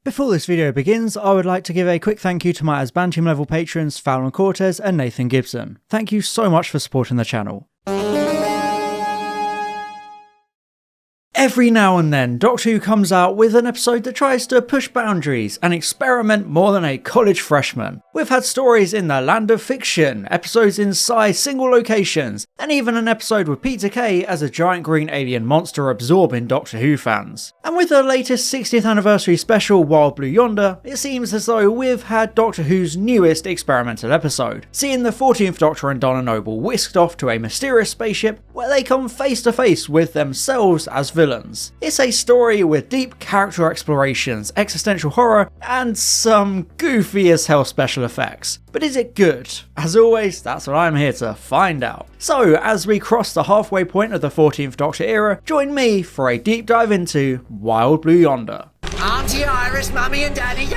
Before this video begins, I would like to give a quick thank you to my Asban Team level patrons Fallon Cortez and Nathan Gibson. Thank you so much for supporting the channel. Every now and then, Doctor Who comes out with an episode that tries to push boundaries and experiment more than a college freshman. We've had stories in the land of fiction, episodes inside single locations, and even an episode with Peter Kay as a giant green alien monster absorbing Doctor Who fans. And with the latest 60th anniversary special Wild Blue Yonder, it seems as though we've had Doctor Who's newest experimental episode, seeing the 14th Doctor and Donna Noble whisked off to a mysterious spaceship where they come face to face with themselves as villains. It's a story with deep character explorations, existential horror, and some goofy as hell special effects. But is it good? As always, that's what I'm here to find out. So, as we cross the halfway point of the 14th Doctor era, join me for a deep dive into Wild Blue Yonder. Auntie Iris, Mummy and Daddy.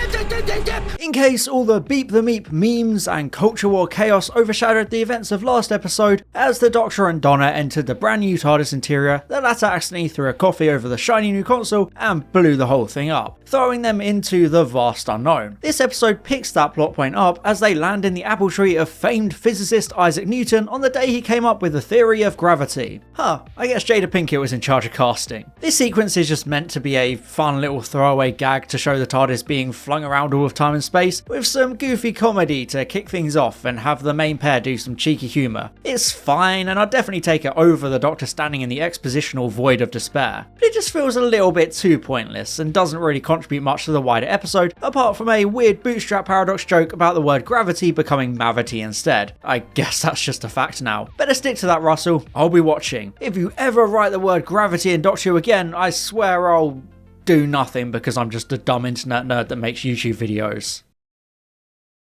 In case all the Beep the Meep memes and culture war chaos overshadowed the events of last episode, as the Doctor and Donna entered the brand new TARDIS interior, the latter accidentally threw a coffee over the shiny new console and blew the whole thing up, throwing them into the vast unknown. This episode picks that plot point up as they land in the apple tree of famed physicist Isaac Newton on the day he came up with the theory of gravity. I guess Jada Pinkett was in charge of casting. This sequence is just meant to be a fun little throwaway gag to show the TARDIS being flung around all of time and space, with some goofy comedy to kick things off and have the main pair do some cheeky humour. It's fine, and I'd definitely take it over the Doctor standing in the expositional void of despair, but it just feels a little bit too pointless and doesn't really contribute much to the wider episode, apart from a weird bootstrap paradox joke about the word gravity becoming mavity instead. I guess that's just a fact now. Better stick to that, Russell. I'll be watching. If you ever write the word gravity in Doctor Who again, I swear I'll do nothing because I'm just a dumb internet nerd that makes YouTube videos.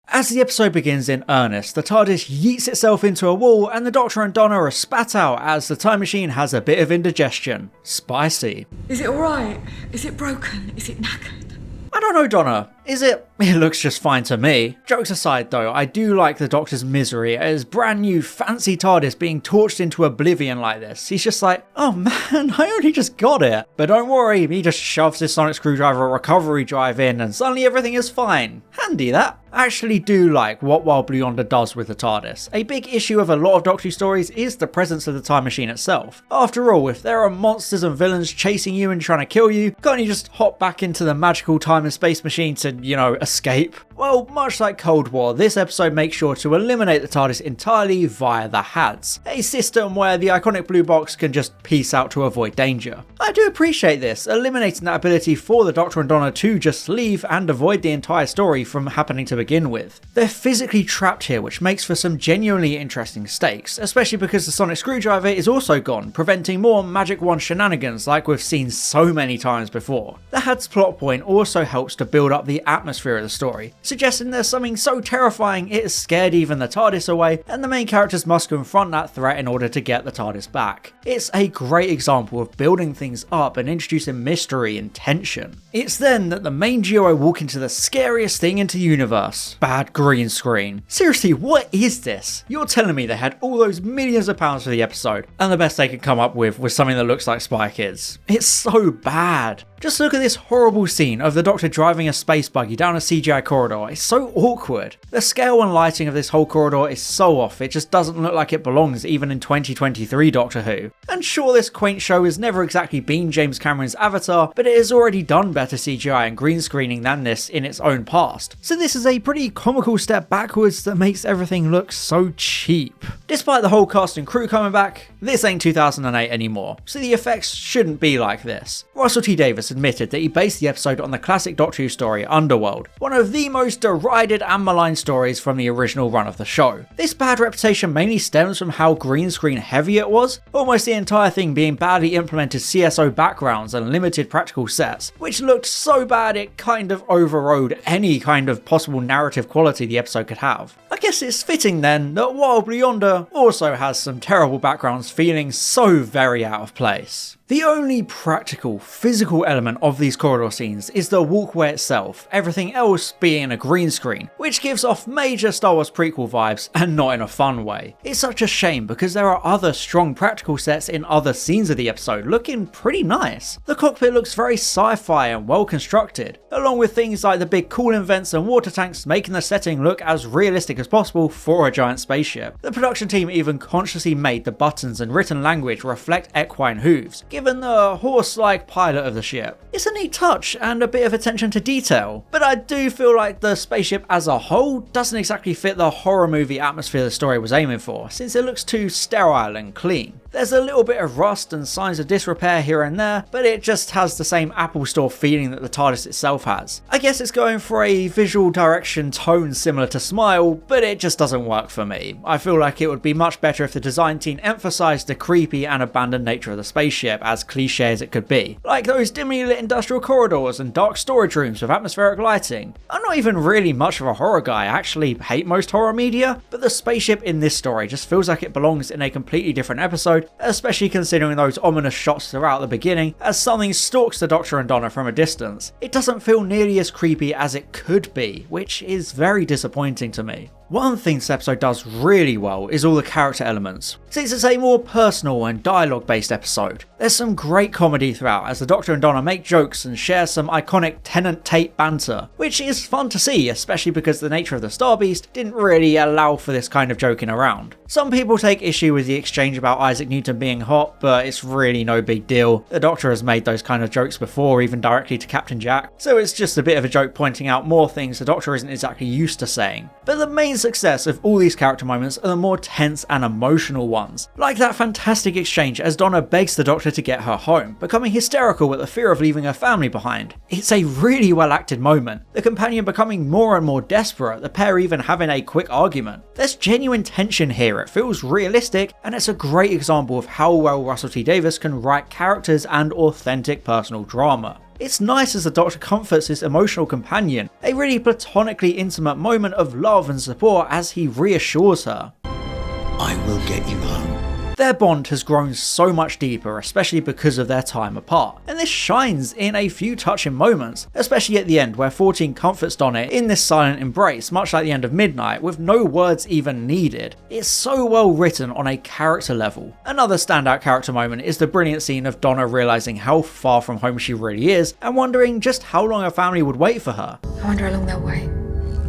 As the episode begins in earnest, the TARDIS yeets itself into a wall and the Doctor and Donna are spat out as the time machine has a bit of indigestion. Spicy. Is it alright? Is it broken? Is it knackered? I don't know, Donna. Is it? It looks just fine to me. Jokes aside though, I do like the Doctor's misery at his brand new fancy TARDIS being torched into oblivion like this. He's just like, oh man, I only just got it. But don't worry, he just shoves his sonic screwdriver recovery drive in and suddenly everything is fine. Handy that. I actually do like what Wild Blue Yonder does with the TARDIS. A big issue of a lot of Doctor Who stories is the presence of the time machine itself. After all, if there are monsters and villains chasing you and trying to kill you, can't you just hop back into the magical time and space machine to, escape? Well, much like Cold War, this episode makes sure to eliminate the TARDIS entirely via the HADS, a system where the iconic blue box can just peace out to avoid danger. I do appreciate this, eliminating that ability for the Doctor and Donna to just leave and avoid the entire story from happening to begin with. They're physically trapped here, which makes for some genuinely interesting stakes, especially because the sonic screwdriver is also gone, preventing more magic wand shenanigans like we've seen so many times before. The HADS plot point also helps to build up the atmosphere of the story, suggesting there's something so terrifying it has scared even the TARDIS away, and the main characters must confront that threat in order to get the TARDIS back. It's a great example of building things up and introducing mystery and tension. It's then that the main duo walk into the scariest thing into the universe. Bad green screen. Seriously, what is this? You're telling me they had all those millions of pounds for the episode, and the best they could come up with was something that looks like Spy Kids. It's so bad. Just look at this horrible scene of the Doctor driving a space buggy down a CGI corridor. It's so awkward. The scale and lighting of this whole corridor is so off, it just doesn't look like it belongs even in 2023 Doctor Who. And sure, this quaint show has never exactly been James Cameron's Avatar, but it has already done better CGI and green screening than this in its own past. So this is a pretty comical step backwards that makes everything look so cheap. Despite the whole cast and crew coming back, this ain't 2008 anymore, so the effects shouldn't be like this. Russell T Davies admitted that he based the episode on the classic Doctor Who story Underworld, one of the most derided and maligned stories from the original run of the show. This bad reputation mainly stems from how green screen heavy it was, almost the entire thing being badly implemented CSO backgrounds and limited practical sets, which looked so bad it kind of overrode any kind of possible narrative quality the episode could have. I guess it's fitting then that Wild Blue Yonder also has some terrible backgrounds feeling so very out of place. The only practical, physical element of these corridor scenes is the walkway itself, everything else being a green screen, which gives off major Star Wars prequel vibes and not in a fun way. It's such a shame because there are other strong practical sets in other scenes of the episode looking pretty nice. The cockpit looks very sci-fi and well constructed, along with things like the big cooling vents and water tanks making the setting look as realistic as possible for a giant spaceship. The production team even consciously made the buttons and written language reflect equine hooves, given the horse-like pilot of the ship. It's a neat touch and a bit of attention to detail, but I do feel like the spaceship as a whole doesn't exactly fit the horror movie atmosphere the story was aiming for, since it looks too sterile and clean. There's a little bit of rust and signs of disrepair here and there, but it just has the same Apple Store feeling that the TARDIS itself has. I guess it's going for a visual direction tone similar to Smile, but it just doesn't work for me. I feel like it would be much better if the design team emphasised the creepy and abandoned nature of the spaceship, as cliche as it could be. Like those dimly lit industrial corridors and dark storage rooms with atmospheric lighting. I'm not even really much of a horror guy, I actually hate most horror media, but the spaceship in this story just feels like it belongs in a completely different episode, especially considering those ominous shots throughout the beginning as something stalks the Doctor and Donna from a distance. It doesn't feel nearly as creepy as it could be, which is very disappointing to me. One thing this episode does really well is all the character elements, since it's a more personal and dialogue based episode. There's some great comedy throughout as the Doctor and Donna make jokes and share some iconic Tennant Tate banter, which is fun to see, especially because the nature of the Star Beast didn't really allow for this kind of joking around. Some people take issue with the exchange about Isaac Newton being hot, but it's really no big deal. The Doctor has made those kind of jokes before, even directly to Captain Jack, so it's just a bit of a joke pointing out more things the Doctor isn't exactly used to saying. But the main success of all these character moments are the more tense and emotional ones, like that fantastic exchange as Donna begs the Doctor to get her home, becoming hysterical at the fear of leaving her family behind. It's a really well acted moment, the companion becoming more and more desperate, the pair even having a quick argument. There's genuine tension here, it feels realistic, and it's a great example of how well Russell T Davies can write characters and authentic personal drama. It's nice as the Doctor comforts his emotional companion, a really platonically intimate moment of love and support as he reassures her. I will get you home. Their bond has grown so much deeper, especially because of their time apart, and this shines in a few touching moments, especially at the end where 14 comforts Donna in this silent embrace, much like the end of Midnight, with no words even needed. It's so well written on a character level. Another standout character moment is the brilliant scene of Donna realising how far from home she really is, and wondering just how long her family would wait for her. I wonder how long they'll wait.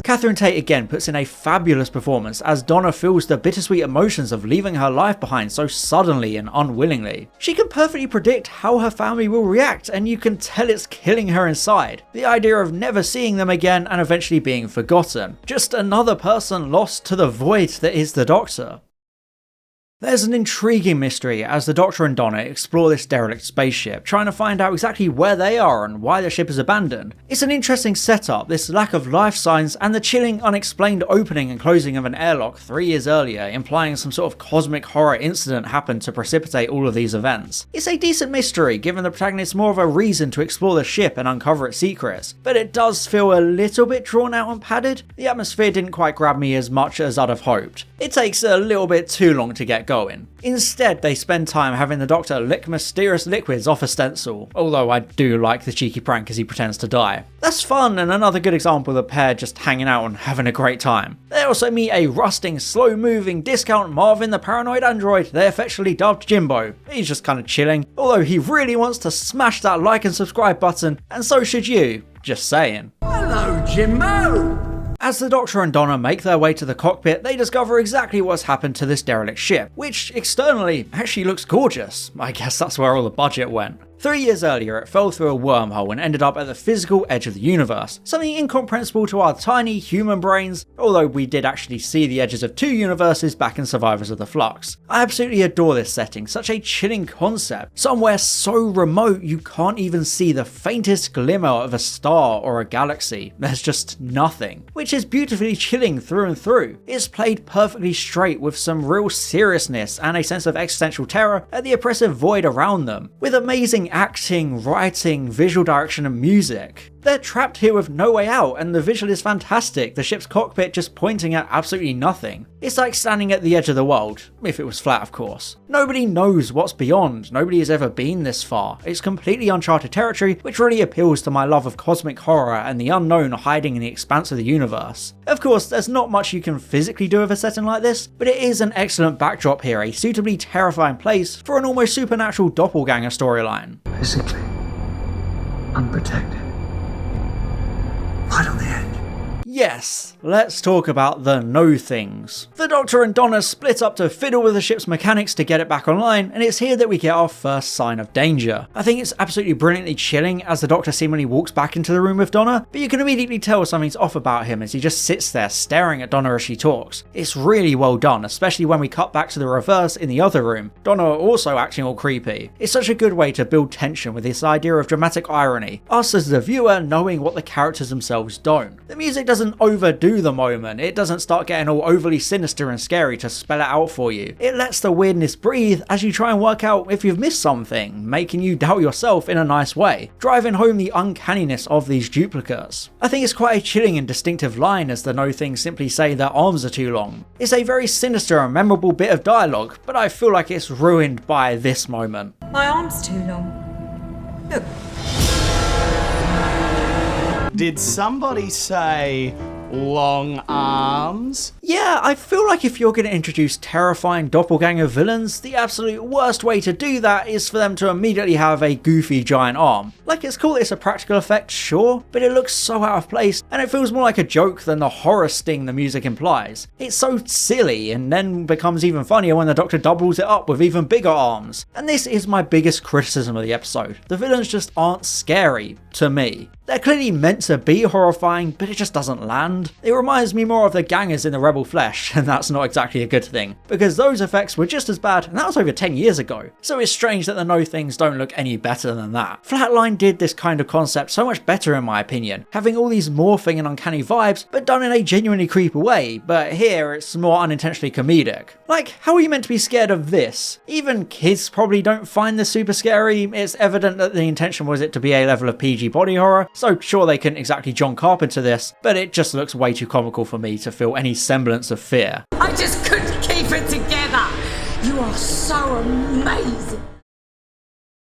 Catherine Tate again puts in a fabulous performance as Donna feels the bittersweet emotions of leaving her life behind so suddenly and unwillingly. She can perfectly predict how her family will react, and you can tell it's killing her inside. The idea of never seeing them again and eventually being forgotten. Just another person lost to the void that is the Doctor. There's an intriguing mystery as the Doctor and Donna explore this derelict spaceship, trying to find out exactly where they are and why the ship is abandoned. It's an interesting setup, this lack of life signs and the chilling unexplained opening and closing of an airlock 3 years earlier, implying some sort of cosmic horror incident happened to precipitate all of these events. It's a decent mystery, given the protagonist more of a reason to explore the ship and uncover its secrets, but it does feel a little bit drawn out and padded. The atmosphere didn't quite grab me as much as I'd have hoped. It takes a little bit too long to get going. Instead, they spend time having the Doctor lick mysterious liquids off a stencil, although I do like the cheeky prank as he pretends to die. That's fun and another good example of the pair just hanging out and having a great time. They also meet a rusting, slow-moving discount Marvin the paranoid android they affectionately dubbed Jimbo. He's just kind of chilling, although he really wants to smash that like and subscribe button, and so should you. Just saying. Hello, Jimbo! As the Doctor and Donna make their way to the cockpit, they discover exactly what's happened to this derelict ship, which externally actually looks gorgeous. I guess that's where all the budget went. 3 years earlier, it fell through a wormhole and ended up at the physical edge of the universe, something incomprehensible to our tiny human brains, although we did actually see the edges of 2 universes back in Survivors of the Flux. I absolutely adore this setting, such a chilling concept, somewhere so remote you can't even see the faintest glimmer of a star or a galaxy. There's just nothing, which is beautifully chilling through and through. It's played perfectly straight with some real seriousness and a sense of existential terror at the oppressive void around them, with amazing acting, writing, visual direction and music. They're trapped here with no way out, and the visual is fantastic, the ship's cockpit just pointing at absolutely nothing. It's like standing at the edge of the world, if it was flat of course. Nobody knows what's beyond, nobody has ever been this far. It's completely uncharted territory, which really appeals to my love of cosmic horror and the unknown hiding in the expanse of the universe. Of course, there's not much you can physically do with a setting like this, but it is an excellent backdrop here, a suitably terrifying place for an almost supernatural doppelganger storyline. Physically unprotected. Right on the edge. Yes, let's talk about the no things. The Doctor and Donna split up to fiddle with the ship's mechanics to get it back online, and it's here that we get our first sign of danger. I think it's absolutely brilliantly chilling as the Doctor seemingly walks back into the room with Donna, but you can immediately tell something's off about him as he just sits there staring at Donna as she talks. It's really well done, especially when we cut back to the reverse in the other room, Donna also acting all creepy. It's such a good way to build tension with this idea of dramatic irony, us as the viewer knowing what the characters themselves don't. The music doesn't overdo the moment, it doesn't start getting all overly sinister and scary to spell it out for you. It lets the weirdness breathe as you try and work out if you've missed something, making you doubt yourself in a nice way, driving home the uncanniness of these duplicates. I think it's quite a chilling and distinctive line as the no things simply say their arms are too long. It's a very sinister and memorable bit of dialogue, but I feel like it's ruined by this moment. My arm's too long. Look. Did somebody say long arms? Yeah, I feel like if you're going to introduce terrifying doppelganger villains, the absolute worst way to do that is for them to immediately have a goofy giant arm. Like, it's cool it's a practical effect, sure, but it looks so out of place, and it feels more like a joke than the horror sting the music implies. It's so silly, and then becomes even funnier when the Doctor doubles it up with even bigger arms. And this is my biggest criticism of the episode. The villains just aren't scary, to me. They're clearly meant to be horrifying, but it just doesn't land. It reminds me more of the gangers in the Rebel Flesh, and that's not exactly a good thing, because those effects were just as bad, and that was over 10 years ago. So it's strange that the no things don't look any better than that. Flatline did this kind of concept so much better in my opinion, having all these morphing and uncanny vibes, but done in a genuinely creepy way, but here it's more unintentionally comedic. Like, how are you meant to be scared of this? Even kids probably don't find this super scary. It's evident that the intention was it to be a level of PG body horror, so sure they couldn't exactly John Carpenter this, but it just looks way too comical for me to feel any semblance of fear. I just couldn't keep it together. You are so amazing.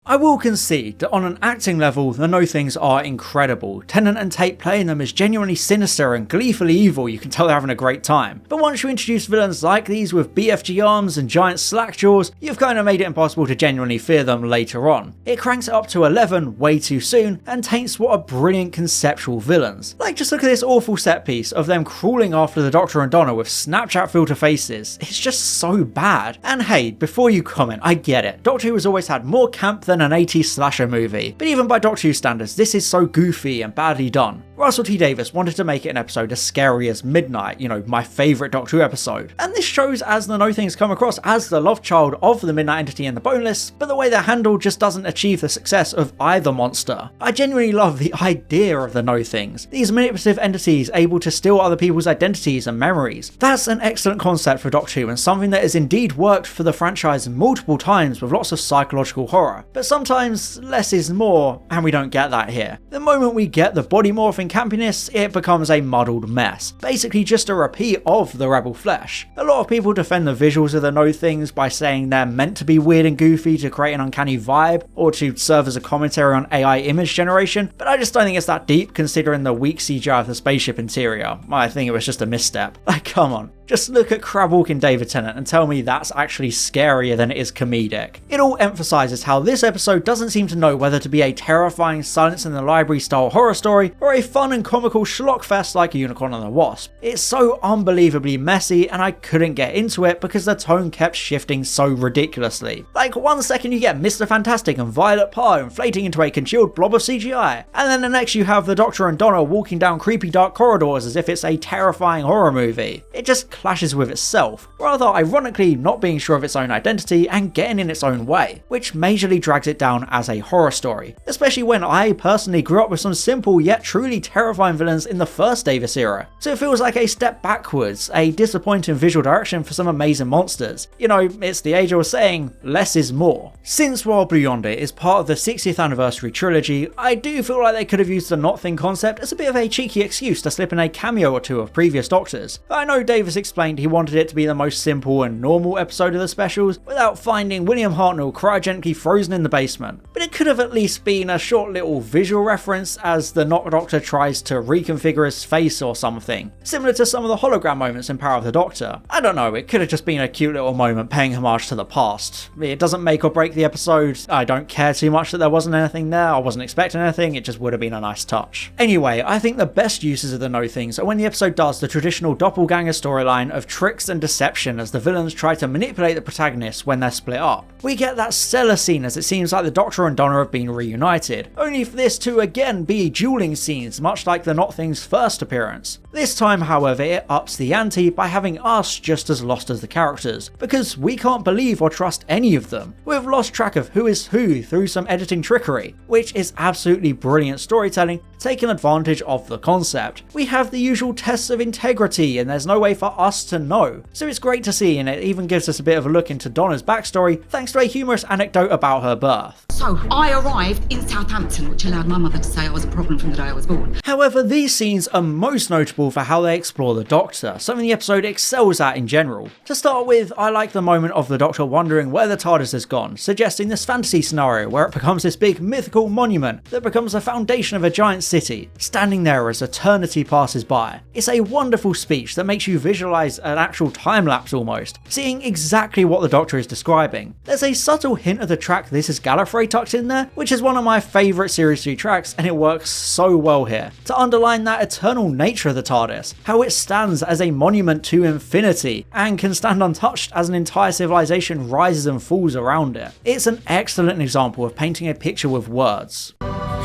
I will concede that on an acting level, the no things are incredible. Tennant and Tate playing them is genuinely sinister and gleefully evil, you can tell they're having a great time. But once you introduce villains like these with BFG arms and giant slack jaws, you've kind of made it impossible to genuinely fear them later on. It cranks it up to 11 way too soon and taints what are brilliant conceptual villains. Like, just look at this awful set piece of them crawling after the Doctor and Donna with Snapchat filter faces. It's just so bad. And hey, before you comment, I get it. Doctor Who has always had more camp than an 80s slasher movie, but even by Doctor Who standards, this is so goofy and badly done. Russell T Davies wanted to make it an episode as scary as Midnight, you know, my favourite Doctor Who episode. And this shows as the no things come across as the love child of the Midnight Entity and the Boneless, but the way they're handled just doesn't achieve the success of either monster. I genuinely love the idea of the no things, these manipulative entities able to steal other people's identities and memories. That's an excellent concept for Doctor Who and something that has indeed worked for the franchise multiple times with lots of psychological horror, but sometimes less is more, and we don't get that here. The moment we get the body morphing campiness, it becomes a muddled mess, basically just a repeat of the Rebel Flesh. A lot of people defend the visuals of the no things by saying they're meant to be weird and goofy to create an uncanny vibe, or to serve as a commentary on AI image generation, but I just don't think it's that deep considering the weak CGI of the spaceship interior. I think it was just a misstep. Like, come on. Just look at crab walking David Tennant and tell me that's actually scarier than it is comedic. It all emphasises how this episode doesn't seem to know whether to be a terrifying Silence in the Library style horror story or a fun and comical schlockfest like Unicorn and the Wasp. It's so unbelievably messy and I couldn't get into it because the tone kept shifting so ridiculously. Like, one second you get Mr. Fantastic and Violet Parr inflating into a congealed blob of CGI, and then the next you have the Doctor and Donna walking down creepy dark corridors as if it's a terrifying horror movie. It just clashes with itself, rather ironically not being sure of its own identity and getting in its own way, which majorly drags it down as a horror story, especially when I personally grew up with some simple yet truly terrifying villains in the first Davis era. So it feels like a step backwards, a disappointing visual direction for some amazing monsters. You know, it's the age old saying, less is more. Since Wild Blue Yonder is part of the 60th anniversary trilogy, I do feel like they could have used the Not Thing concept as a bit of a cheeky excuse to slip in a cameo or two of previous Doctors. I know Davis explained he wanted it to be the most simple and normal episode of the specials, without finding William Hartnell cryogenically frozen in the basement, but it could have at least been a short little visual reference as the Not Doctor tries to reconfigure his face or something, similar to some of the hologram moments in Power of the Doctor. I don't know, it could have just been a cute little moment paying homage to the past. It doesn't make or break the episode, I don't care too much that there wasn't anything there, I wasn't expecting anything, it just would have been a nice touch. Anyway, I think the best uses of the No Things are when the episode does the traditional doppelganger storyline of tricks and deception as the villains try to manipulate the protagonists when they're split up. We get that stellar scene as it seems like the Doctor and Donna have been reunited, only for this to again be dueling scenes much like the Not Thing's first appearance. This time, however, it ups the ante by having us just as lost as the characters, because we can't believe or trust any of them. We've lost track of who is who through some editing trickery, which is absolutely brilliant storytelling, taking advantage of the concept. We have the usual tests of integrity and there's no way for us to know, so it's great to see, and it even gives us a bit of a look into Donna's backstory thanks to a humorous anecdote about her birth. So I arrived in Southampton, which allowed my mother to say I was a problem from the day I was born. However, these scenes are most notable for how they explore the Doctor, something the episode excels at in general. To start with, I like the moment of the Doctor wondering where the TARDIS has gone, suggesting this fantasy scenario where it becomes this big mythical monument that becomes the foundation of a giant city, standing there as eternity passes by. It's a wonderful speech that makes you visualise an actual time lapse almost, seeing exactly what the Doctor is describing. There's a subtle hint of the track This Is Gallifrey tucked in there, which is one of my favourite Series 3 tracks, and it works so well here, to underline that eternal nature of the TARDIS, how it stands as a monument to infinity, and can stand untouched as an entire civilization rises and falls around it. It's an excellent example of painting a picture with words.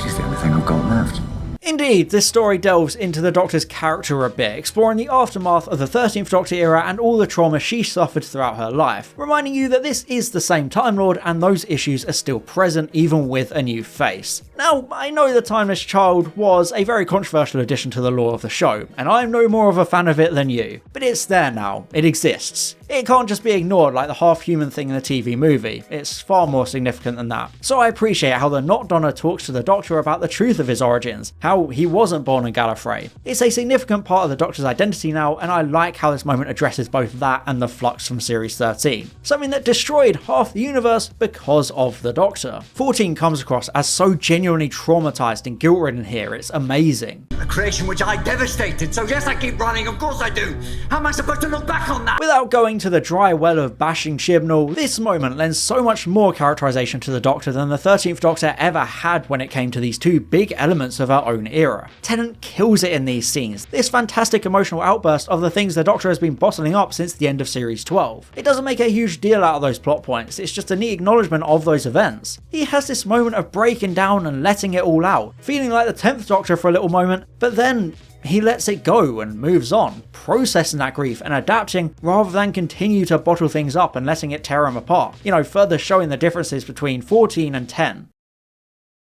She's the only thing I've got left. Indeed, this story delves into the Doctor's character a bit, exploring the aftermath of the 13th Doctor era and all the trauma she suffered throughout her life, reminding you that this is the same Time Lord and those issues are still present even with a new face. Now, I know the Timeless Child was a very controversial addition to the lore of the show, and I'm no more of a fan of it than you, but it's there now, it exists. It can't just be ignored like the half-human thing in the TV movie, it's far more significant than that. So I appreciate how the Not Donna talks to the Doctor about the truth of his origins, how he wasn't born in Gallifrey. It's a significant part of the Doctor's identity now, and I like how this moment addresses both that and the flux from Series 13, something that destroyed half the universe because of the Doctor. 14 comes across as so genuinely traumatized and guilt-ridden here, it's amazing. A creation which I devastated, so yes, I keep running, of course I do. How am I supposed to look back on that? Without going to the dry well of bashing Chibnall, this moment lends so much more characterization to the Doctor than the 13th Doctor ever had when it came to these two big elements of our own era. Tennant kills it in these scenes, this fantastic emotional outburst of the things the Doctor has been bottling up since the end of Series 12. It doesn't make a huge deal out of those plot points, it's just a neat acknowledgement of those events. He has this moment of breaking down and letting it all out, feeling like the 10th Doctor for a little moment, but then he lets it go and moves on, processing that grief and adapting rather than continue to bottle things up and letting it tear him apart, further showing the differences between 14 and 10.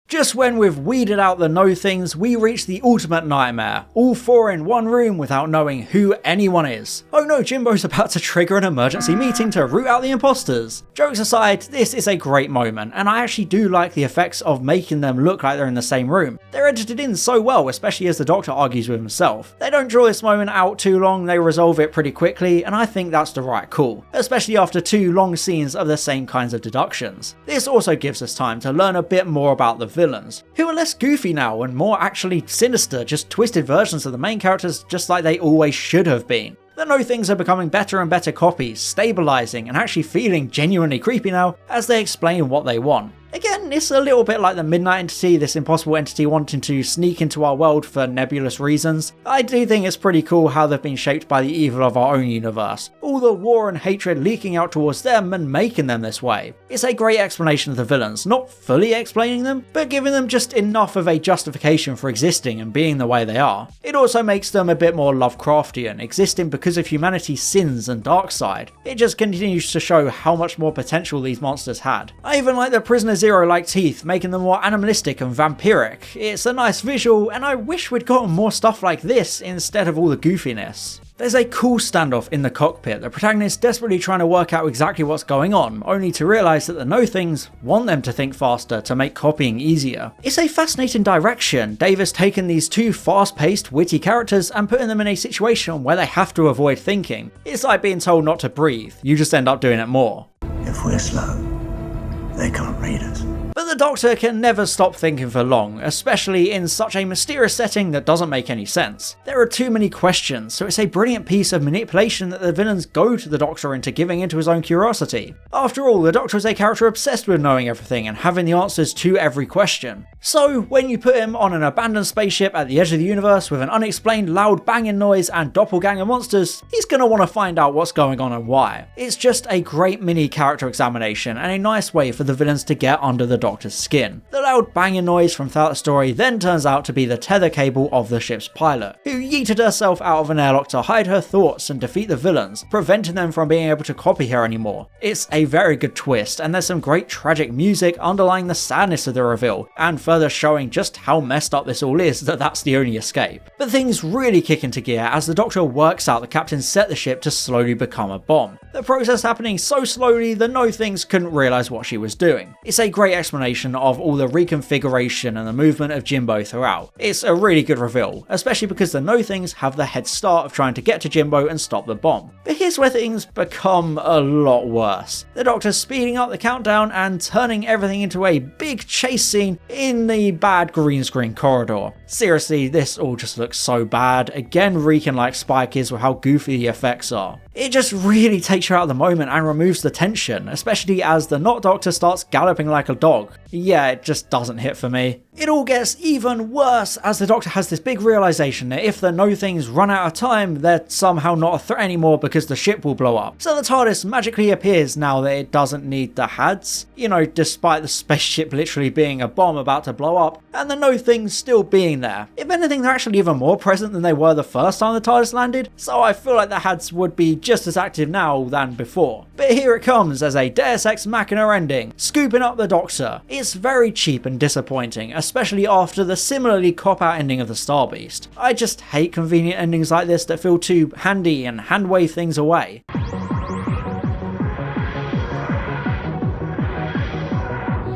Just when we've weeded out the no things, we reach the ultimate nightmare, all four in one room without knowing who anyone is. Oh no, Jimbo's about to trigger an emergency meeting to root out the imposters. Jokes aside, this is a great moment, and I actually do like the effects of making them look like they're in the same room. They're edited in so well, especially as the Doctor argues with himself. They don't draw this moment out too long, they resolve it pretty quickly, and I think that's the right call, especially after two long scenes of the same kinds of deductions. This also gives us time to learn a bit more about the villains, who are less goofy now and more actually sinister, just twisted versions of the main characters just like they always should have been. The no things are becoming better and better copies, stabilising and actually feeling genuinely creepy now as they explain what they want. Again, it's a little bit like the Midnight Entity, this impossible entity wanting to sneak into our world for nebulous reasons. I do think it's pretty cool how they've been shaped by the evil of our own universe, all the war and hatred leaking out towards them and making them this way. It's a great explanation of the villains, not fully explaining them, but giving them just enough of a justification for existing and being the way they are. It also makes them a bit more Lovecraftian, existing because of humanity's sins and dark side. It just continues to show how much more potential these monsters had. I even like the Prisoner Zero-like teeth, making them more animalistic and vampiric. It's a nice visual, and I wish we'd gotten more stuff like this instead of all the goofiness. There's a cool standoff in the cockpit, the protagonist desperately trying to work out exactly what's going on, only to realise that the No-Things want them to think faster to make copying easier. It's a fascinating direction. Dave has taken these two fast-paced, witty characters and putting them in a situation where they have to avoid thinking. It's like being told not to breathe, you just end up doing it more. If we're slow, they can't read us. But the Doctor can never stop thinking for long, especially in such a mysterious setting that doesn't make any sense. There are too many questions, so it's a brilliant piece of manipulation that the villains go to the Doctor into giving into his own curiosity. After all, the Doctor is a character obsessed with knowing everything and having the answers to every question. So, when you put him on an abandoned spaceship at the edge of the universe with an unexplained loud banging noise and doppelganger monsters, he's gonna want to find out what's going on and why. It's just a great mini character examination and a nice way for the villains to get under the Doctor's skin. The loud banging noise from throughout the story then turns out to be the tether cable of the ship's pilot, who yeeted herself out of an airlock to hide her thoughts and defeat the villains, preventing them from being able to copy her anymore. It's a very good twist, and there's some great tragic music underlying the sadness of the reveal, and further showing just how messed up this all is that that's the only escape. But things really kick into gear as the Doctor works out the captain set the ship to slowly become a bomb. The process happening so slowly that No-Things couldn't realise what she was doing. It's a great explanation of all the reconfiguration and the movement of Jimbo throughout. It's a really good reveal, especially because the No-Things have the head start of trying to get to Jimbo and stop the bomb. But here's where things become a lot worse. The Doctor's speeding up the countdown and turning everything into a big chase scene in the bad green screen corridor. Seriously, this all just looks so bad, again reeking like Spike is with how goofy the effects are. It just really takes you out of the moment and removes the tension, especially as the Not Doctor starts galloping like a dog. Yeah, it just doesn't hit for me. It all gets even worse as the Doctor has this big realization that if the No-Things run out of time, they're somehow not a threat anymore because the ship will blow up. So the TARDIS magically appears now that it doesn't need the HADs, despite the spaceship literally being a bomb about to blow up, and the No-Things still being there. If anything, they're actually even more present than they were the first time the TARDIS landed, so I feel like the HADs would be just as active now than before. But here it comes as a Deus Ex Machina ending, scooping up the Doctor. It's very cheap and disappointing, especially after the similarly cop-out ending of the Star Beast. I just hate convenient endings like this that feel too handy and hand-wave things away.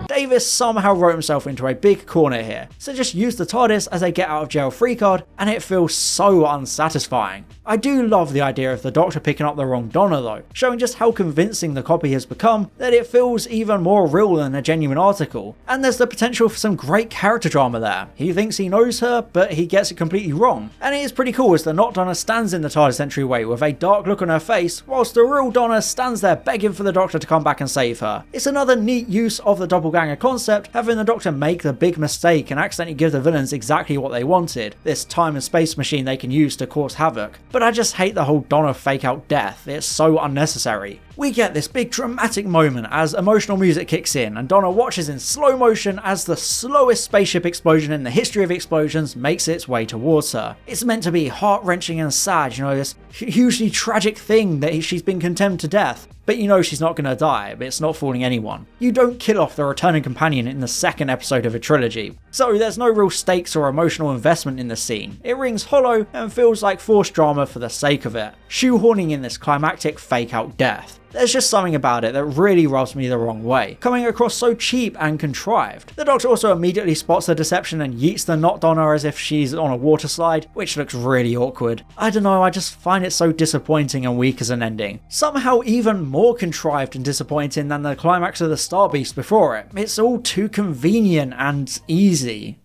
Davis somehow wrote himself into a big corner here, so just use the TARDIS as a get out of jail free card and it feels so unsatisfying. I do love the idea of the Doctor picking up the wrong Donna though, showing just how convincing the copy has become that it feels even more real than a genuine article, and there's the potential for some great character drama there. He thinks he knows her, but he gets it completely wrong, and it is pretty cool as the Not Donna stands in the TARDIS entryway with a dark look on her face, whilst the real Donna stands there begging for the Doctor to come back and save her. It's another neat use of the doppelganger concept, having the Doctor make the big mistake and accidentally give the villains exactly what they wanted, this time and space machine they can use to cause havoc. But I just hate the whole Donna fake out death, it's so unnecessary. We get this big dramatic moment as emotional music kicks in and Donna watches in slow motion as the slowest spaceship explosion in the history of explosions makes its way towards her. It's meant to be heart-wrenching and sad, this hugely tragic thing that she's been condemned to death. But she's not going to die, but it's not fooling anyone. You don't kill off the returning companion in the second episode of a trilogy. So there's no real stakes or emotional investment in the scene. It rings hollow and feels like forced drama for the sake of it, shoehorning in this climactic fake-out death. There's just something about it that really rubs me the wrong way, coming across so cheap and contrived. The Doctor also immediately spots the deception and yeets the Not Donna as if she's on a water slide, which looks really awkward. I don't know, I just find it so disappointing and weak as an ending. Somehow even more contrived and disappointing than the climax of the Star Beast before it. It's all too convenient and easy.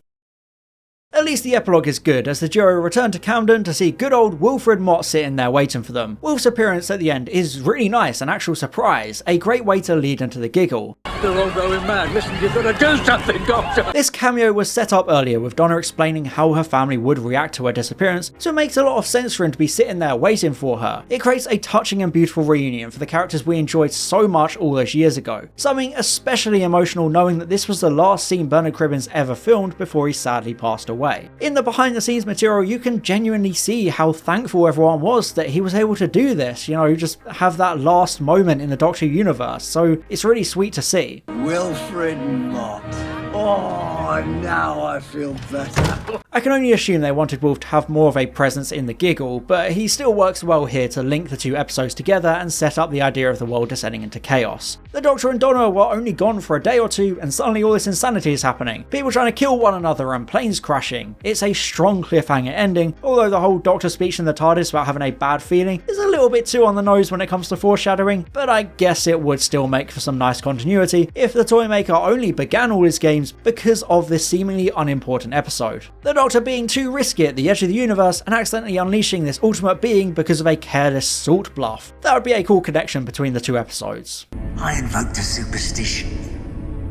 At least the epilogue is good, as the duo return to Camden to see good old Wilfred Mott sitting there waiting for them. Wilf's appearance at the end is really nice, an actual surprise, a great way to lead into the giggle. They're all going mad. Listen, you've got to do something, Doctor! This cameo was set up earlier with Donna explaining how her family would react to her disappearance, so it makes a lot of sense for him to be sitting there waiting for her. It creates a touching and beautiful reunion for the characters we enjoyed so much all those years ago. Something especially emotional knowing that this was the last scene Bernard Cribbins ever filmed before he sadly passed away. In the behind the scenes material, you can genuinely see how thankful everyone was that he was able to do this, just have that last moment in the Doctor universe, so it's really sweet to see. Wilfred Mott. Oh, now I feel better. I can only assume they wanted Wilf to have more of a presence in the giggle, but he still works well here to link the two episodes together and set up the idea of the world descending into chaos. The Doctor and Donna were only gone for a day or two and suddenly all this insanity is happening. People trying to kill one another and planes crashing. It's a strong cliffhanger ending, although the whole Doctor speech in the TARDIS about having a bad feeling is a little bit too on the nose when it comes to foreshadowing, but I guess it would still make for some nice continuity if the Toymaker only began all his games because of this seemingly unimportant episode. The Doctor being too risky at the edge of the universe and accidentally unleashing this ultimate being because of a careless salt bluff. That would be a cool connection between the two episodes. I invoked a superstition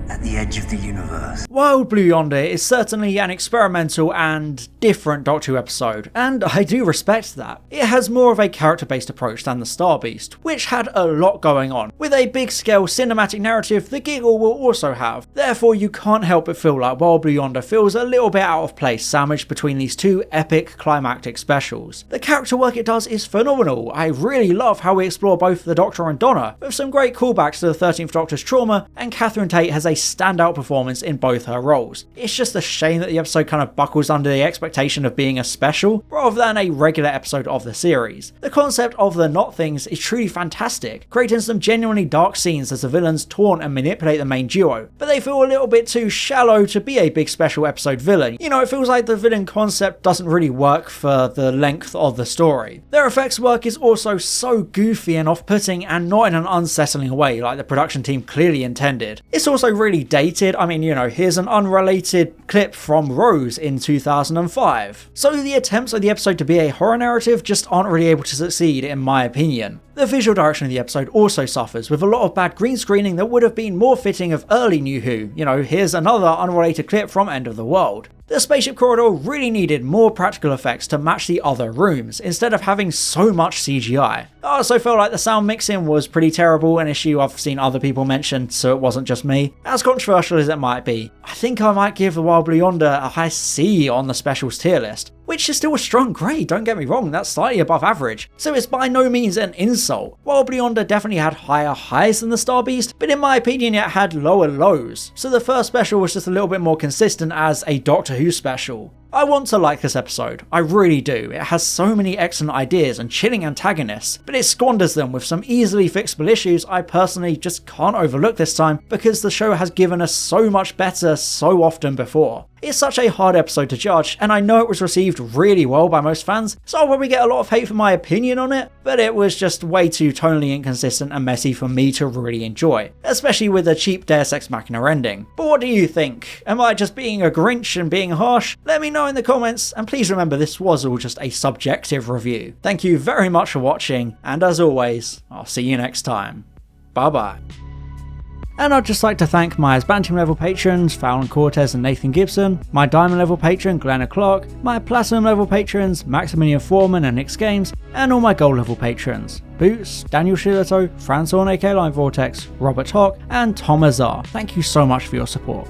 at the edge of the universe. Wild Blue Yonder is certainly an experimental and different Doctor Who episode, and I do respect that. It has more of a character-based approach than the Star Beast, which had a lot going on. With a big-scale cinematic narrative, the giggle will also have. Therefore, you can't help but feel like Wild Blue Yonder feels a little bit out of place sandwiched between these two epic climactic specials. The character work it does is phenomenal. I really love how we explore both the Doctor and Donna, with some great callbacks to the 13th Doctor's trauma, and Catherine Tate has a standout performance in both her roles. It's just a shame that the episode kind of buckles under the expectation of being a special rather than a regular episode of the series. The concept of the Not Things is truly fantastic, creating some genuinely dark scenes as the villains taunt and manipulate the main duo, but they feel a little bit too shallow to be a big special episode villain. It feels like the villain concept doesn't really work for the length of the story. Their effects work is also so goofy and off-putting and not in an unsettling way like the production team clearly intended. It's also really dated. Here's an unrelated clip from Rose in 2005. So the attempts of the episode to be a horror narrative just aren't really able to succeed in my opinion. The visual direction of the episode also suffers, with a lot of bad green screening that would have been more fitting of early New Who. Here's another unrelated clip from End of the World. The spaceship corridor really needed more practical effects to match the other rooms, instead of having so much CGI. I also felt like the sound mixing was pretty terrible, an issue I've seen other people mention, so it wasn't just me. As controversial as it might be, I think I might give the Wild Blue Yonder a high C on the specials tier list, which is still a strong grade, don't get me wrong, that's slightly above average, so it's by no means an insult. Wild Blue Yonder definitely had higher highs than the Star Beast, but in my opinion it had lower lows, so the first special was just a little bit more consistent as a Doctor Who special. I want to like this episode, I really do. It has so many excellent ideas and chilling antagonists, but it squanders them with some easily fixable issues I personally just can't overlook this time because the show has given us so much better so often before. It's such a hard episode to judge, and I know it was received really well by most fans, so I'll probably get a lot of hate for my opinion on it, but it was just way too tonally inconsistent and messy for me to really enjoy, especially with the cheap Deus Ex Machina ending. But what do you think? Am I just being a Grinch and being harsh? Let me know in the comments, and please remember this was all just a subjective review. Thank you very much for watching, and as always, I'll see you next time. Bye bye. And I'd just like to thank my Asbantium level patrons, Fallon Cortez and Nathan Gibson, my Diamond level patron Glenna Clark, my Platinum level patrons Maximilian Foreman and Nick Games, and all my Gold level patrons Boots, Daniel Shillito, Francois aka Line Vortex, Robert Hock, and Tom Azar. Thank you so much for your support.